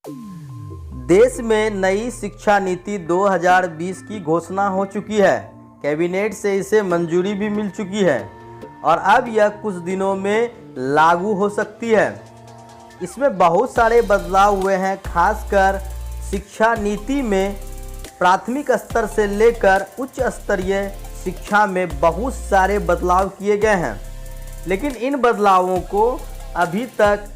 देश में नई शिक्षा नीति 2020 की घोषणा हो चुकी है। कैबिनेट से इसे मंजूरी भी मिल चुकी है और अब यह कुछ दिनों में लागू हो सकती है। इसमें बहुत सारे बदलाव हुए हैं। खासकर शिक्षा नीति में प्राथमिक स्तर से लेकर उच्च स्तरीय शिक्षा में बहुत सारे बदलाव किए गए हैं, लेकिन इन बदलावों को अभी तक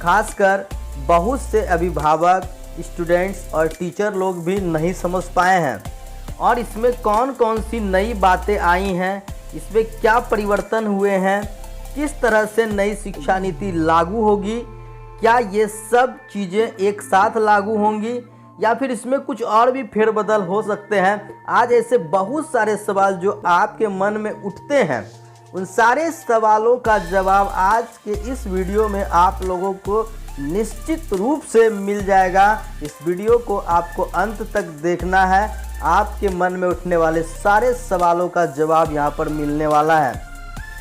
खासकर बहुत से अभिभावक, स्टूडेंट्स और टीचर लोग भी नहीं समझ पाए हैं। और इसमें कौन कौन सी नई बातें आई हैं, इसमें क्या परिवर्तन हुए हैं, किस तरह से नई शिक्षा नीति लागू होगी, क्या ये सब चीज़ें एक साथ लागू होंगी या फिर इसमें कुछ और भी फेरबदल हो सकते हैं। आज ऐसे बहुत सारे सवाल जो आपके मन में उठते हैं, उन सारे सवालों का जवाब आज के इस वीडियो में आप लोगों को निश्चित रूप से मिल जाएगा। इस वीडियो को आपको अंत तक देखना है। आपके मन में उठने वाले सारे सवालों का जवाब यहाँ पर मिलने वाला है।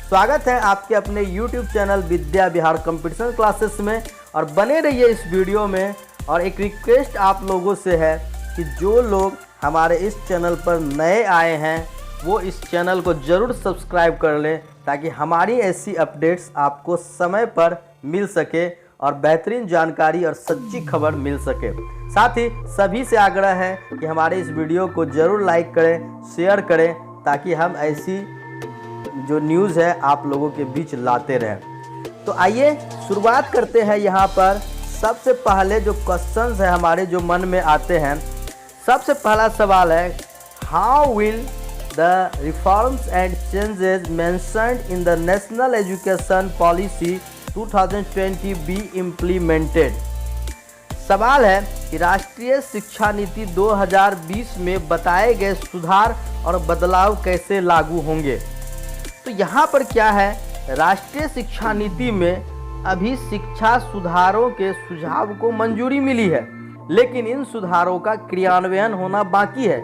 स्वागत है आपके अपने YouTube channel Vidya Bihar competition classes में और बने रहिए इस वीडियो में। और एक रिक्वेस्ट आप लोगों से है कि जो लोग हमारे इस चैनल पर नए आए हैं वो इस चैनल को ज़रूर सब्सक्राइब कर लें, ताकि हमारी ऐसी अपडेट्स आपको समय पर मिल सके और बेहतरीन जानकारी और सच्ची खबर मिल सके। साथ ही सभी से आग्रह है कि हमारे इस वीडियो को ज़रूर लाइक करें, शेयर करें, ताकि हम ऐसी जो न्यूज़ है आप लोगों के बीच लाते रहें। तो आइए शुरुआत करते हैं। यहाँ पर सबसे पहले जो क्वेश्चंस है हमारे जो मन में आते हैं, सबसे पहला सवाल है, how will the reforms and changes mentioned in the national education policy 2020 be implemented. सवाल है कि राष्ट्रीय शिक्षा नीति 2020 में बताए गए सुधार और बदलाव कैसे लागू होंगे। तो यहाँ पर क्या है, राष्ट्रीय शिक्षा नीति में अभी शिक्षा सुधारों के सुझाव को मंजूरी मिली है, लेकिन इन सुधारों का क्रियान्वयन होना बाकी है।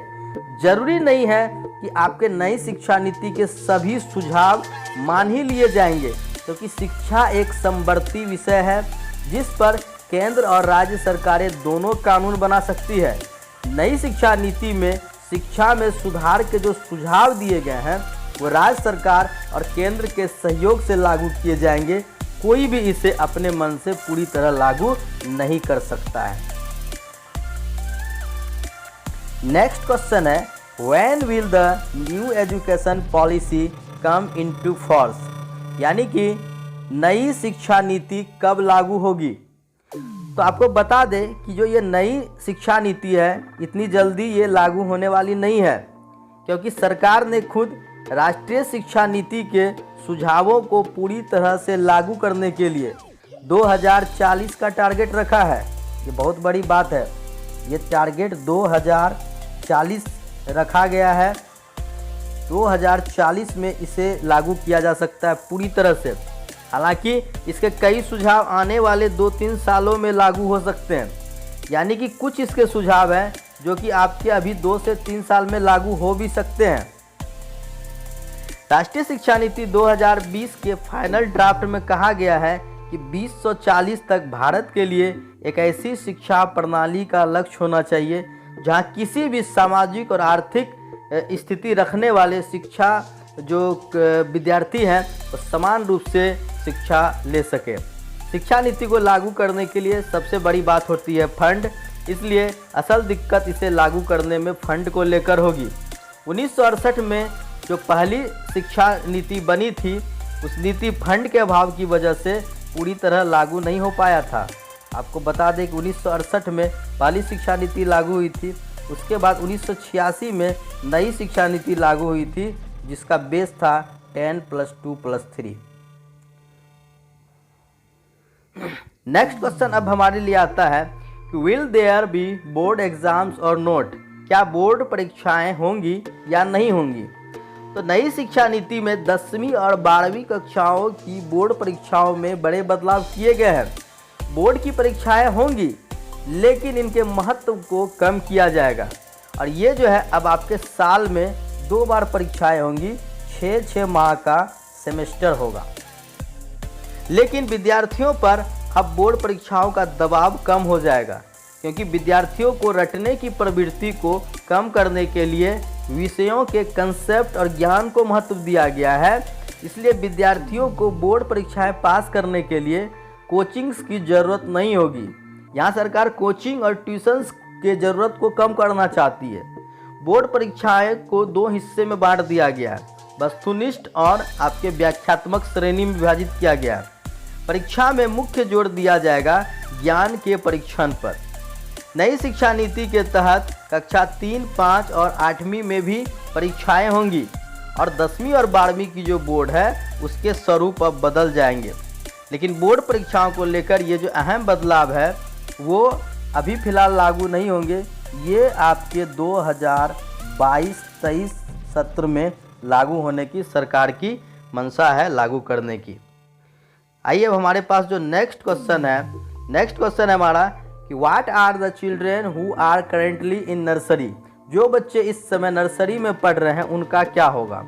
जरूरी नहीं है कि आपके नई शिक्षा नीति के सभी सुझाव मान ही लिए जाएंगे, क्योंकि शिक्षा एक समवर्ती विषय है जिस पर केंद्र और राज्य सरकारें दोनों कानून बना सकती है। नई शिक्षा नीति में शिक्षा में सुधार के जो सुझाव दिए गए हैं वो राज्य सरकार और केंद्र के सहयोग से लागू किए जाएंगे। कोई भी इसे अपने मन से पूरी तरह लागू नहीं कर सकता है। नेक्स्ट क्वेश्चन है, when will the new education policy come into force, यानी कि नई शिक्षा नीति कब लागू होगी। तो आपको बता दें कि जो ये नई शिक्षा नीति है इतनी जल्दी ये लागू होने वाली नहीं है, क्योंकि सरकार ने खुद राष्ट्रीय शिक्षा नीति के सुझावों को पूरी तरह से लागू करने के लिए 2040 का टारगेट रखा है। ये बहुत बड़ी बात है। ये टारगेट 2040 रखा गया है। 2040 में इसे लागू किया जा सकता है पूरी तरह से। हालांकि इसके कई सुझाव आने वाले 2-3 सालों में लागू हो सकते हैं, यानी कि कुछ इसके सुझाव हैं जो कि आपके अभी 2 से 3 साल में लागू हो भी सकते हैं। राष्ट्रीय शिक्षा नीति 2020 के फाइनल ड्राफ्ट में कहा गया है कि 2040 तक भारत के लिए एक ऐसी शिक्षा प्रणाली का लक्ष्य होना चाहिए जहां किसी भी सामाजिक और आर्थिक स्थिति रखने वाले शिक्षा जो विद्यार्थी हैं वो समान रूप से शिक्षा ले सके। शिक्षा नीति को लागू करने के लिए सबसे बड़ी बात होती है फंड, इसलिए असल दिक्कत इसे लागू करने में फंड को लेकर होगी। 1968 में जो पहली शिक्षा नीति बनी थी, उस नीति फंड के अभाव की वजह से पूरी तरह लागू नहीं हो पाया था। आपको बता दें कि 1968 में पहली शिक्षा नीति लागू हुई थी। उसके बाद 1986 में नई शिक्षा नीति लागू हुई थी, जिसका बेस था 10+2+3। नेक्स्ट क्वेश्चन अब हमारे लिए आता है कि will there be board exams और नोट, क्या बोर्ड परीक्षाएं होंगी या नहीं होंगी। तो नई शिक्षा नीति में 10वीं और 12वीं कक्षाओं की बोर्ड परीक्षाओं में बड़े बदलाव किए गए हैं। बोर्ड की परीक्षाएं होंगी, लेकिन इनके महत्व को कम किया जाएगा और ये जो है अब आपके साल में 2 बार परीक्षाएं होंगी, 6-6 माह का सेमेस्टर होगा। लेकिन विद्यार्थियों पर अब बोर्ड परीक्षाओं का दबाव कम हो जाएगा, क्योंकि विद्यार्थियों को रटने की प्रवृत्ति को कम करने के लिए विषयों के कंसेप्ट और ज्ञान को महत्व दिया गया है। इसलिए विद्यार्थियों को बोर्ड परीक्षाएं पास करने के लिए कोचिंग्स की ज़रूरत नहीं होगी। यहाँ सरकार कोचिंग और ट्यूशन्स के ज़रूरत को कम करना चाहती है। बोर्ड परीक्षाएं को दो हिस्से में बांट दिया गया है, वस्तुनिष्ठ और आपके व्याख्यात्मक श्रेणी में विभाजित किया गया है। परीक्षा में मुख्य जोर दिया जाएगा ज्ञान के परीक्षण पर। नई शिक्षा नीति के तहत कक्षा 3, 5 और 8वीं में भी परीक्षाएं होंगी और 10वीं और 12वीं की जो बोर्ड है उसके स्वरूप अब बदल जाएंगे। लेकिन बोर्ड परीक्षाओं को लेकर ये जो अहम बदलाव है वो अभी फ़िलहाल लागू नहीं होंगे। ये आपके 2022-23 सत्र में लागू होने की सरकार की मंशा है, लागू करने की। आइए अब हमारे पास जो नेक्स्ट क्वेश्चन है हमारा कि what are the children who are currently in nursery. जो बच्चे इस समय नर्सरी में पढ़ रहे हैं उनका क्या होगा।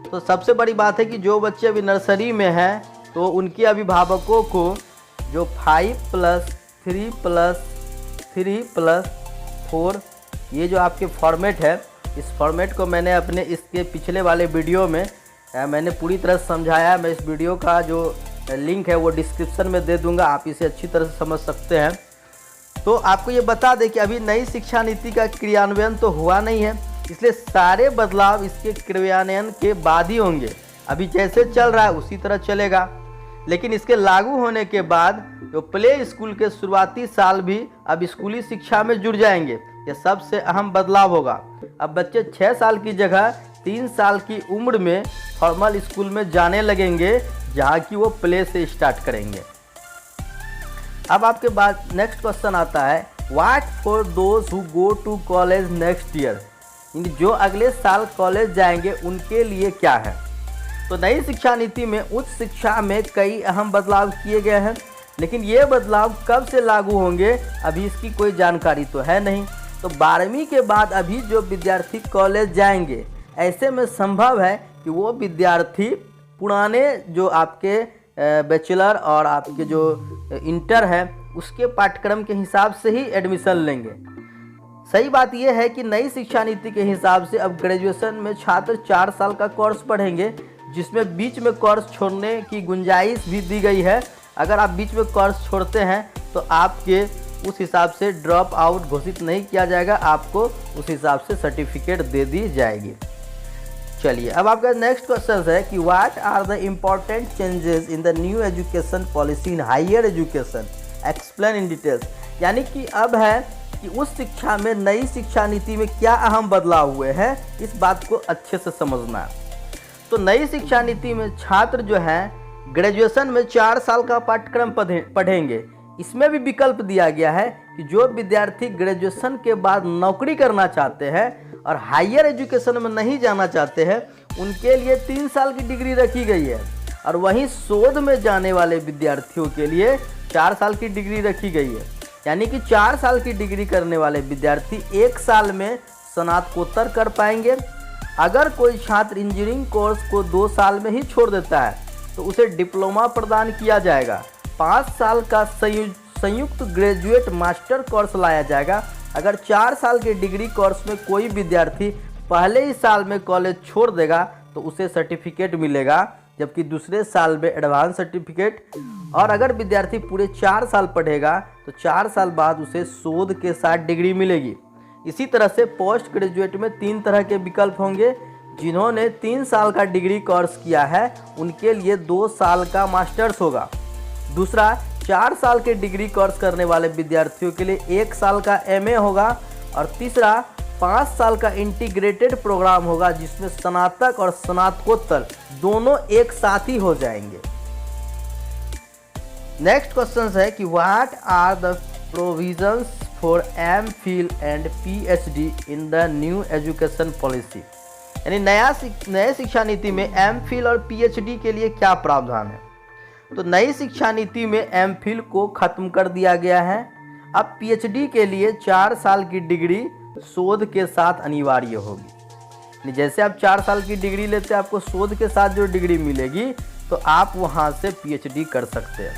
तो सबसे बड़ी बात है कि जो बच्चे अभी नर्सरी में हैं तो उनके अभिभावकों को जो 5+3+3+4 ये जो आपके फॉर्मेट है, इस फॉर्मेट को मैंने अपने इसके पिछले वाले वीडियो में मैंने पूरी तरह समझाया है। मैं इस वीडियो का जो लिंक है वो डिस्क्रिप्शन में दे दूंगा, आप इसे अच्छी तरह से समझ सकते हैं। तो आपको ये बता दें कि अभी नई शिक्षा नीति का क्रियान्वयन तो हुआ नहीं है, इसलिए सारे बदलाव इसके क्रियान्वयन के बाद ही होंगे। अभी जैसे चल रहा है उसी तरह चलेगा, लेकिन इसके लागू होने के बाद जो प्ले स्कूल के शुरुआती साल भी अब स्कूली शिक्षा में जुड़ जाएंगे। यह सबसे अहम बदलाव होगा। अब बच्चे 6 साल की जगह 3 साल की उम्र में फॉर्मल स्कूल में जाने लगेंगे, जहाँ की वो प्ले से स्टार्ट करेंगे। अब आपके बाद नेक्स्ट क्वेश्चन आता है what for those who go to college next year. जो अगले साल कॉलेज जाएंगे उनके लिए क्या है। तो नई शिक्षा नीति में उच्च शिक्षा में कई अहम बदलाव किए गए हैं, लेकिन ये बदलाव कब से लागू होंगे अभी इसकी कोई जानकारी तो है नहीं। तो 12वीं के बाद अभी जो विद्यार्थी कॉलेज जाएंगे, ऐसे में संभव है कि वो विद्यार्थी पुराने जो आपके बैचलर और आपके जो इंटर है उसके पाठ्यक्रम के हिसाब से ही एडमिशन लेंगे। सही बात यह है कि नई शिक्षा नीति के हिसाब से अब ग्रेजुएशन में छात्र 4 साल का कोर्स पढ़ेंगे, जिसमें बीच में कोर्स छोड़ने की गुंजाइश भी दी गई है। अगर आप बीच में कोर्स छोड़ते हैं तो आपके उस हिसाब से ड्रॉप आउट घोषित नहीं किया जाएगा, आपको उस हिसाब से सर्टिफिकेट दे दी जाएगी। चलिए अब आपका नेक्स्ट क्वेश्चन है कि what are the important changes in the new education policy in higher education, explain in details. यानी कि अब है कि उस शिक्षा में नई शिक्षा नीति में क्या अहम बदलाव हुए हैं, इस बात को अच्छे से समझना है। तो नई शिक्षा नीति में छात्र जो हैं ग्रेजुएशन में 4 साल का पाठ्यक्रम पढ़ेंगे। इसमें भी विकल्प दिया गया है कि जो विद्यार्थी ग्रेजुएशन के बाद नौकरी करना चाहते हैं और हायर एजुकेशन में नहीं जाना चाहते हैं उनके लिए 3 साल की डिग्री रखी गई है, और वहीं शोध में जाने वाले विद्यार्थियों के लिए 4 साल की डिग्री रखी गई है। यानी कि 4 साल की डिग्री करने वाले विद्यार्थी 1 साल में स्नातकोत्तर कर पाएंगे। अगर कोई छात्र इंजीनियरिंग कोर्स को 2 साल में ही छोड़ देता है तो उसे डिप्लोमा प्रदान किया जाएगा। 5 साल का संयुक्त ग्रेजुएट मास्टर कोर्स लाया जाएगा। अगर 4 साल के डिग्री कोर्स में कोई विद्यार्थी पहले ही साल में कॉलेज छोड़ देगा तो उसे सर्टिफिकेट मिलेगा, जबकि दूसरे साल में एडवांस सर्टिफिकेट। और अगर विद्यार्थी पूरे 4 साल पढ़ेगा तो 4 साल बाद उसे शोध के साथ डिग्री मिलेगी। इसी तरह से पोस्ट ग्रेजुएट में 3 तरह के विकल्प होंगे। जिन्होंने 3 साल का डिग्री कोर्स किया है उनके लिए 2 साल का मास्टर्स होगा। दूसरा, 4 साल के डिग्री कोर्स करने वाले विद्यार्थियों के लिए 1 साल का एमए होगा। और तीसरा, 5 साल का इंटीग्रेटेड प्रोग्राम होगा जिसमें स्नातक और स्नातकोत्तर दोनों एक साथ ही हो जाएंगे। नेक्स्ट क्वेश्चन है कि what are the provisions for MPhil and PhD in the new education policy. यानी नए शिक्षा नीति में एमफिल और पीएचडी के लिए क्या प्रावधान है। तो नई शिक्षा नीति में एमफिल को खत्म कर दिया गया है। अब पीएचडी के लिए 4 साल की डिग्री शोध के साथ अनिवार्य होगी। जैसे आप 4 साल की डिग्री लेते हैं, आपको शोध के साथ जो डिग्री मिलेगी तो आप वहां से पीएचडी कर सकते हैं।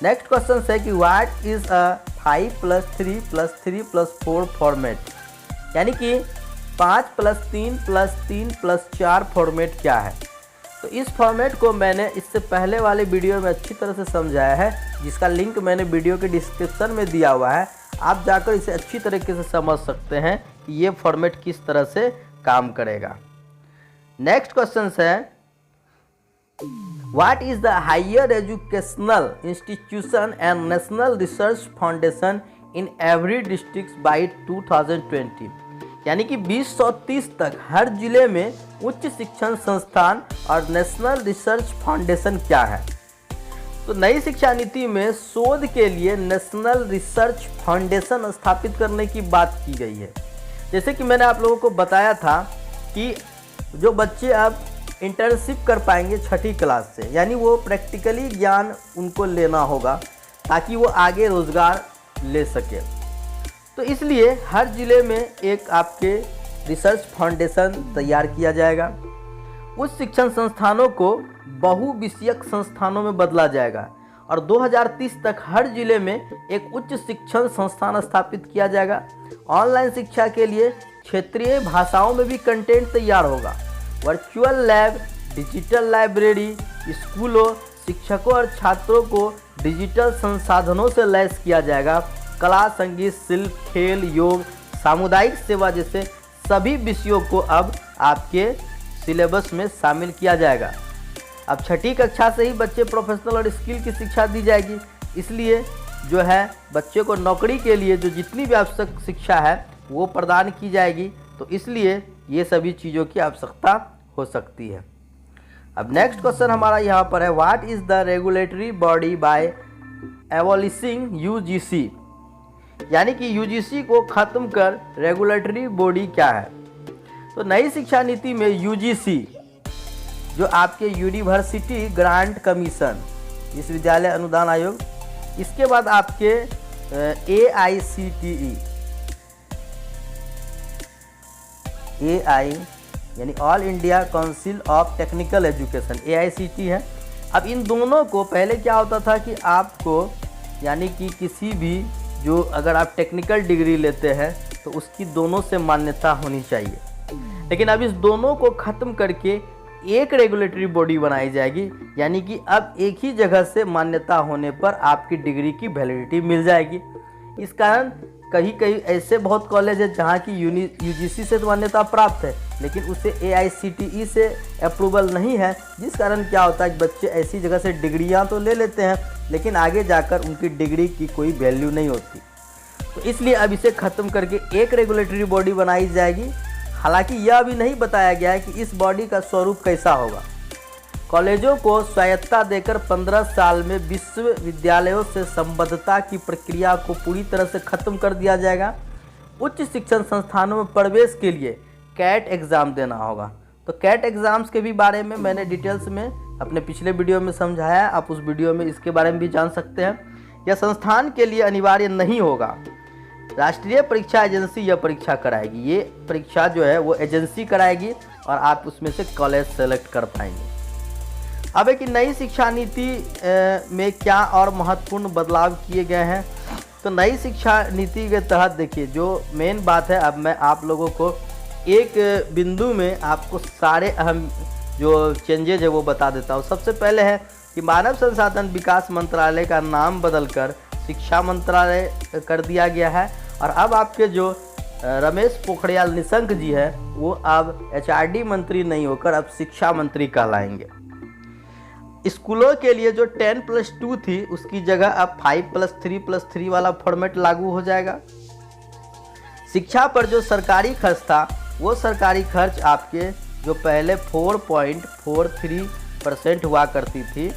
नेक्स्ट क्वेश्चन है कि व्हाट इज़ अ 5+3+3+4 फॉर्मेट, यानी कि 5+3+3+4 फॉर्मेट क्या है। तो इस फॉर्मेट को मैंने इससे पहले वाले वीडियो में अच्छी तरह से समझाया है, जिसका लिंक मैंने वीडियो के डिस्क्रिप्शन में दिया हुआ है। आप जाकर इसे अच्छी तरीके से समझ सकते हैं कि ये फॉर्मेट किस तरह से काम करेगा। नेक्स्ट क्वेश्चन है what is the higher educational institution and national research foundation in every district by 2020, यानी कि 2030 तक हर जिले में उच्च शिक्षण संस्थान और नेशनल रिसर्च फाउंडेशन क्या है। तो नई शिक्षा नीति में शोध के लिए नेशनल रिसर्च फाउंडेशन स्थापित करने की बात की गई है। जैसे कि मैंने आप लोगों को बताया था कि जो बच्चे अब इंटर्नशिप कर पाएंगे 6ठी क्लास से, यानी वो प्रैक्टिकली ज्ञान उनको लेना होगा ताकि वो आगे रोज़गार ले सके। तो इसलिए हर ज़िले में एक आपके रिसर्च फाउंडेशन तैयार किया जाएगा। उच्च शिक्षण संस्थानों को बहुविषयक संस्थानों में बदला जाएगा और 2030 तक हर जिले में एक उच्च शिक्षण संस्थान स्थापित किया जाएगा। ऑनलाइन शिक्षा के लिए क्षेत्रीय भाषाओं में भी कंटेंट तैयार होगा। वर्चुअल लैब, डिजिटल लाइब्रेरी, स्कूलों, शिक्षकों और छात्रों को डिजिटल संसाधनों से लैस किया जाएगा। कला, संगीत, शिल्प, खेल, योग, सामुदायिक सेवा जैसे सभी विषयों को अब आपके सिलेबस में शामिल किया जाएगा। अब 6ठी कक्षा से ही बच्चे प्रोफेशनल और स्किल की शिक्षा दी जाएगी। इसलिए जो है बच्चे को नौकरी के लिए जो जितनी भी आवश्यक शिक्षा है वो प्रदान की जाएगी। तो इसलिए ये सभी चीज़ों की आवश्यकता हो सकती है। अब नेक्स्ट क्वेश्चन हमारा यहाँ पर है what is the regulatory body by abolishing UGC, यानी कि यूजीसी को ख़त्म कर रेगुलेटरी बॉडी क्या है। तो नई शिक्षा नीति में यूजीसी जो आपके यूनिवर्सिटी ग्रांट कमीशन, विश्वविद्यालय अनुदान आयोग, इसके बाद आपके AICTE यानी all India council of technical education AICTE है। अब इन दोनों को पहले क्या होता था कि आपको यानी कि किसी भी जो अगर आप टेक्निकल डिग्री लेते हैं तो उसकी दोनों से मान्यता होनी चाहिए, लेकिन अब इस दोनों को ख़त्म करके एक रेगुलेटरी बॉडी बनाई जाएगी, यानी कि अब एक ही जगह से मान्यता होने पर आपकी डिग्री की वैलिडिटी मिल जाएगी। इस कारण कहीं कहीं ऐसे बहुत कॉलेज है जहाँ की यूजीसी से तो मान्यता प्राप्त है लेकिन उसे AICTE से अप्रूवल नहीं है, जिस कारण क्या होता है कि बच्चे ऐसी जगह से डिग्रियाँ तो ले लेते हैं लेकिन आगे जाकर उनकी डिग्री की कोई वैल्यू नहीं होती। तो इसलिए अब इसे ख़त्म करके एक रेगुलेटरी बॉडी बनाई जाएगी। हालांकि यह अभी नहीं बताया गया है कि इस बॉडी का स्वरूप कैसा होगा। कॉलेजों को स्वायत्तता देकर 15 साल में विश्वविद्यालयों से संबद्धता की प्रक्रिया को पूरी तरह से ख़त्म कर दिया जाएगा। उच्च शिक्षण संस्थानों में प्रवेश के लिए कैट एग्ज़ाम देना होगा। तो कैट एग्ज़ाम्स के भी बारे में मैंने डिटेल्स में अपने पिछले वीडियो में समझाया, आप उस वीडियो में इसके बारे में भी जान सकते हैं। यह संस्थान के लिए अनिवार्य नहीं होगा। राष्ट्रीय परीक्षा एजेंसी यह परीक्षा कराएगी। ये परीक्षा जो है वो एजेंसी कराएगी और आप उसमें से कॉलेज सेलेक्ट कर पाएंगे। अब एक नई शिक्षा नीति में क्या और महत्वपूर्ण बदलाव किए गए हैं। तो नई शिक्षा नीति के तहत देखिए जो मेन बात है, अब मैं आप लोगों को एक बिंदु में आपको सारे अहम जो चेंजेज है वो बता देता हूँ। सबसे पहले है कि मानव संसाधन विकास मंत्रालय का नाम बदलकर शिक्षा मंत्रालय कर दिया गया है और अब आपके जो रमेश पोखरियाल निशंक जी है वो अब HRD मंत्री नहीं होकर अब शिक्षा मंत्री कहलाएंगे। स्कूलों के लिए जो 10+2 थी उसकी जगह अब 5+3+3 वाला फॉर्मेट लागू हो जाएगा। शिक्षा पर जो सरकारी खर्च था वो सरकारी खर्च आपके जो पहले 4.43% हुआ करती थी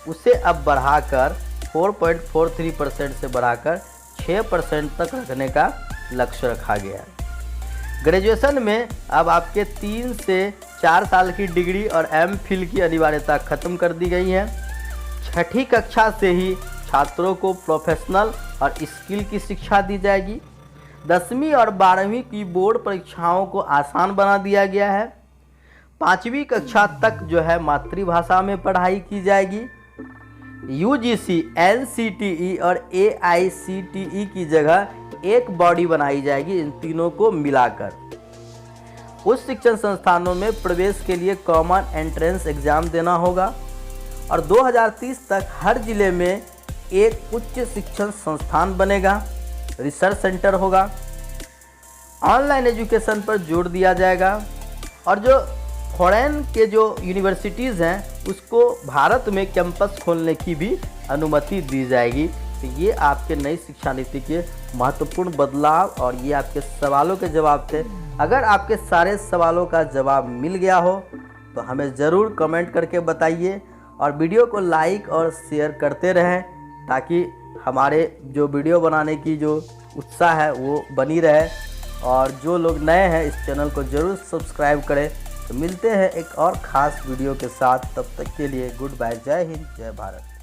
उसे अब बढ़ाकर 4.43% से बढ़ाकर 6% तक रखने का लक्ष्य रखा गया है। ग्रेजुएशन में अब आपके 3 से 4 साल की डिग्री और MPhil की अनिवार्यता खत्म कर दी गई है। 6ठी कक्षा से ही छात्रों को प्रोफेशनल और स्किल की शिक्षा दी जाएगी। 10वीं और 12वीं की बोर्ड परीक्षाओं को आसान बना दिया गया है। 5वीं कक्षा तक जो है मातृभाषा में पढ़ाई की जाएगी। यूजीसी, एनसीटीई और एआईसीटीई की जगह एक बॉडी बनाई जाएगी इन तीनों को मिलाकर। उच्च शिक्षण संस्थानों में प्रवेश के लिए कॉमन एंट्रेंस एग्जाम देना होगा और 2030 तक हर जिले में एक उच्च शिक्षण संस्थान बनेगा, रिसर्च सेंटर होगा। ऑनलाइन एजुकेशन पर जोर दिया जाएगा और जो फॉरेन के जो यूनिवर्सिटीज़ हैं उसको भारत में कैंपस खोलने की भी अनुमति दी जाएगी। तो ये आपके नई शिक्षा नीति के महत्वपूर्ण बदलाव और ये आपके सवालों के जवाब थे। अगर आपके सारे सवालों का जवाब मिल गया हो तो हमें ज़रूर कमेंट करके बताइए और वीडियो को लाइक और शेयर करते रहें ताकि हमारे जो वीडियो बनाने की जो उत्साह है वो बनी रहे। और जो लोग नए हैं इस चैनल को ज़रूर सब्सक्राइब करें। तो मिलते हैं एक और ख़ास वीडियो के साथ, तब तक के लिए गुड बाय, जय हिंद, जय भारत।